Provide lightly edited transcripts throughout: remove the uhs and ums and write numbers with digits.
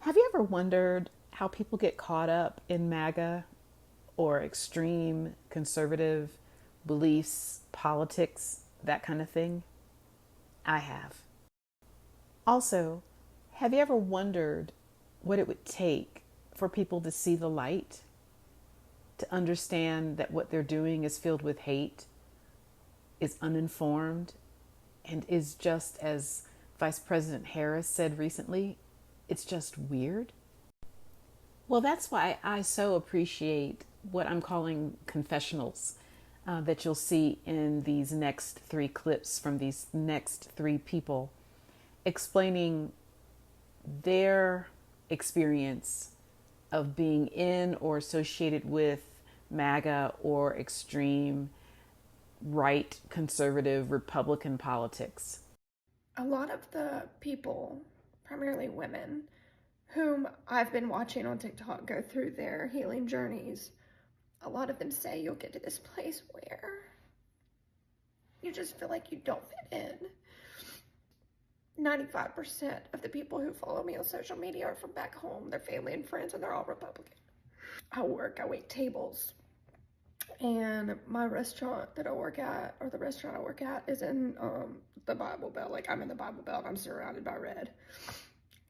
Have you ever wondered how people get caught up in MAGA or extreme conservative beliefs, politics, that kind of thing? I have. Also, have you ever wondered what it would take for people to see the light, to understand that what they're doing is filled with hate, is uninformed, and is just as Vice President Harris said recently, it's just weird? Well, that's why I so appreciate what I'm calling confessionals that you'll see in these next three clips from these next three people explaining their experience of being in or associated with MAGA or extreme right conservative Republican politics. A lot of the people, primarily women, whom I've been watching on TikTok go through their healing journeys, a lot of them say you'll get to this place where you just feel like you don't fit in. 95% of the people who follow me on social media are from back home, their family and friends, and they're all Republican. I wait tables. And my restaurant that I work at, or the restaurant I work at, is in the Bible Belt. Like, I'm in the Bible Belt. I'm surrounded by red.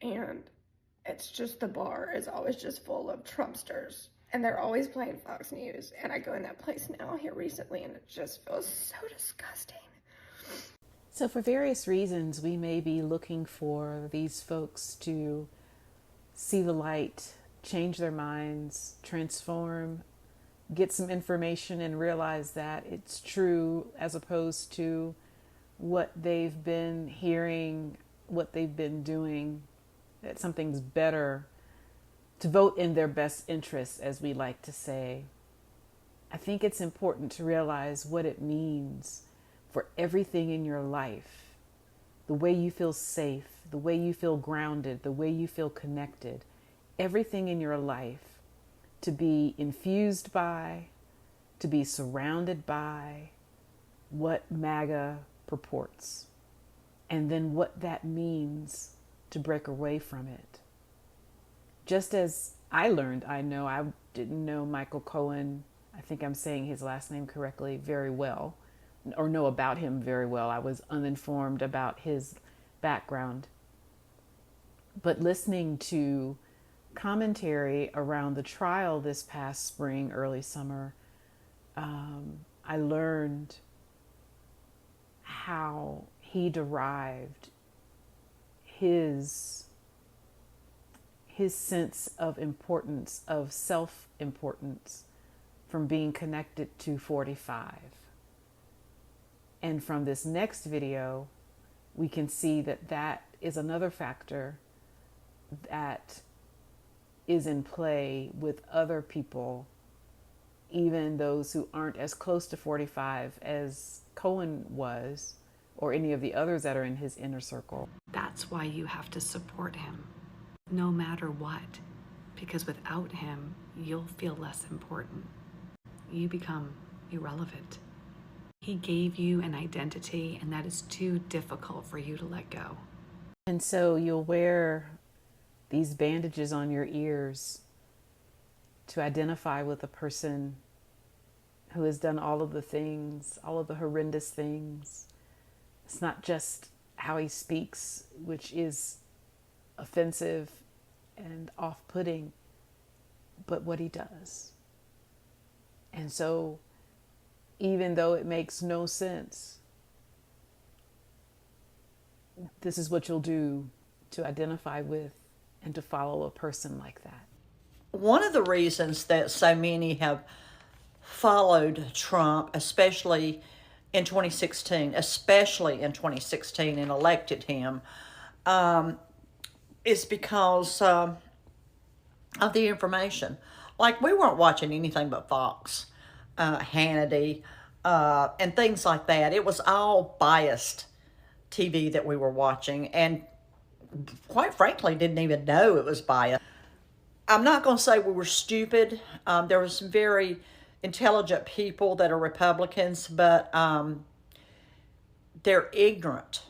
And it's just, the bar is always just full of Trumpsters. And they're always playing Fox News. And I go in that place now here recently, and it just feels so disgusting. So for various reasons, we may be looking for these folks to see the light, change their minds, transform, get some information and realize that it's true as opposed to what they've been hearing, what they've been doing, that something's better, to vote in their best interests, as we like to say. I think it's important to realize what it means for everything in your life, the way you feel safe, the way you feel grounded, the way you feel connected, everything in your life to be infused by, to be surrounded by what MAGA purports, and then what that means to break away from it. Just as I didn't know Michael Cohen, I think I'm saying his last name correctly, very well, or know about him very well. I was uninformed about his background. But listening to commentary around the trial this past spring, early summer, I learned how he derived his sense of importance, of self-importance, from being connected to 45. And from this next video, we can see that that is another factor that is in play with other people, even those who aren't as close to 45 as Cohen was, or any of the others that are in his inner circle. That's why you have to support him, no matter what, because without him, you'll feel less important. You become irrelevant. He gave you an identity, and that is too difficult for you to let go. And so you'll wear these bandages on your ears to identify with a person who has done all of the things, all of the horrendous things. It's not just how he speaks, which is offensive and off-putting, but what he does. And so, even though it makes no sense, this is what you'll do to identify with and to follow a person like that. One of the reasons that so many have followed Trump, especially in 2016, and elected him, is because of the information. Like, we weren't watching anything but Fox, Hannity, and things like that. It was all biased TV that we were watching, and quite frankly, didn't even know it was biased. I'm not going to say we were stupid. There were some very intelligent people that are Republicans, but they're ignorant.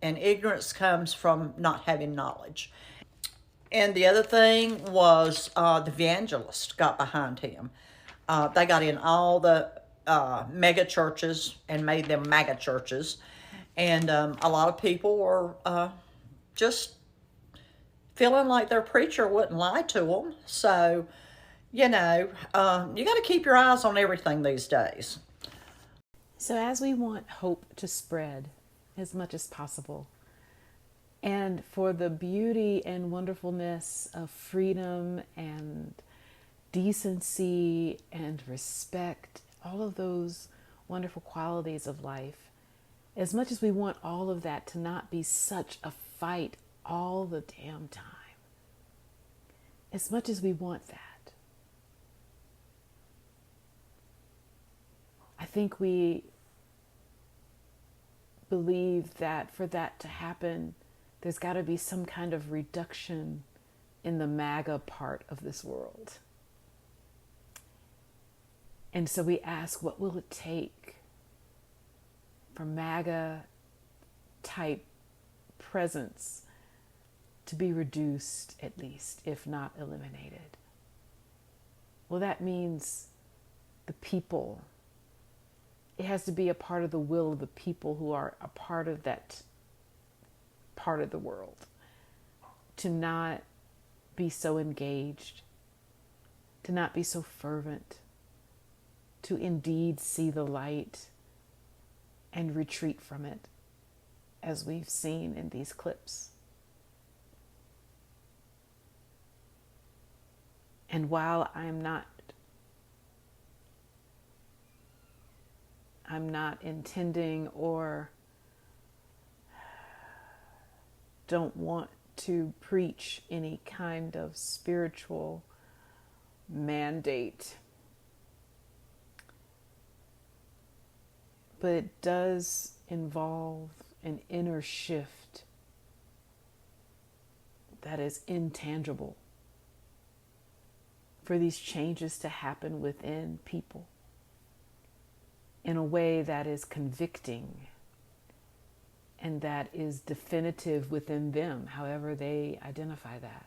And ignorance comes from not having knowledge. And the other thing was the evangelist got behind him. They got in all the mega churches and made them MAGA churches. And a lot of people were just feeling like their preacher wouldn't lie to them. So, you know, you got to keep your eyes on everything these days. So, as we want hope to spread as much as possible, and for the beauty and wonderfulness of freedom and decency and respect, all of those wonderful qualities of life, as much as we want all of that to not be such a fight all the damn time, as much as we want that, I think we believe that for that to happen, there's got to be some kind of reduction in the MAGA part of this world. And so we ask, what will it take for MAGA type presence to be reduced, at least, if not eliminated? Well, that means the people. It has to be a part of the will of the people who are a part of that part of the world, to not be so engaged, to not be so fervent, to indeed see the light and retreat from it, as we've seen in these clips. And while I'm not intending or don't want to preach any kind of spiritual mandate, but it does involve an inner shift that is intangible for these changes to happen within people in a way that is convicting and that is definitive within them, however they identify that.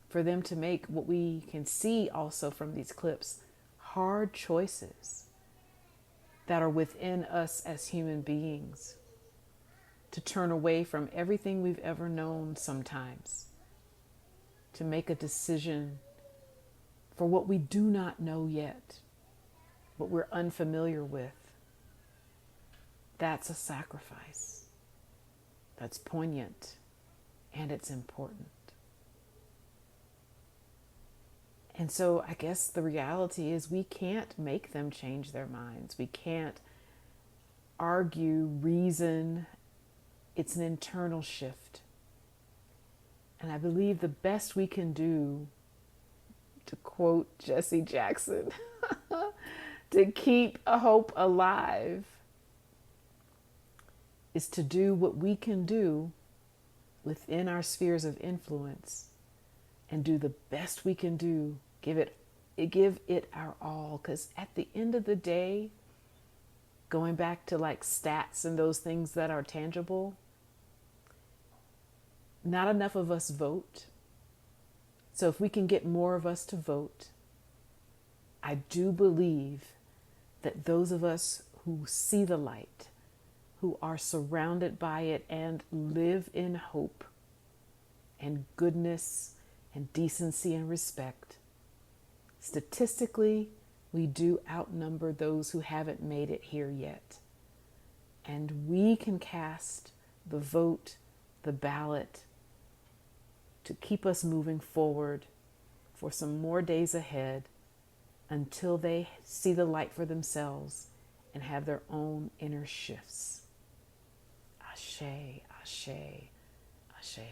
For them to make, what we can see also from these clips, hard choices that are within us as human beings, to turn away from everything we've ever known sometimes, to make a decision for what we do not know yet, what we're unfamiliar with. That's a sacrifice. That's poignant, and it's important. And so I guess the reality is we can't make them change their minds. We can't argue, reason. It's an internal shift. And I believe the best we can do, to quote Jesse Jackson, to keep a hope alive, is to do what we can do within our spheres of influence and do the best we can do. Give it our all. Because at the end of the day, going back to like stats and those things that are tangible, not enough of us vote. So if we can get more of us to vote, I do believe that those of us who see the light, who are surrounded by it and live in hope and goodness and decency and respect, statistically, we do outnumber those who haven't made it here yet. And we can cast the vote, the ballot, to keep us moving forward for some more days ahead until they see the light for themselves and have their own inner shifts. Ashe, ashe, asheo.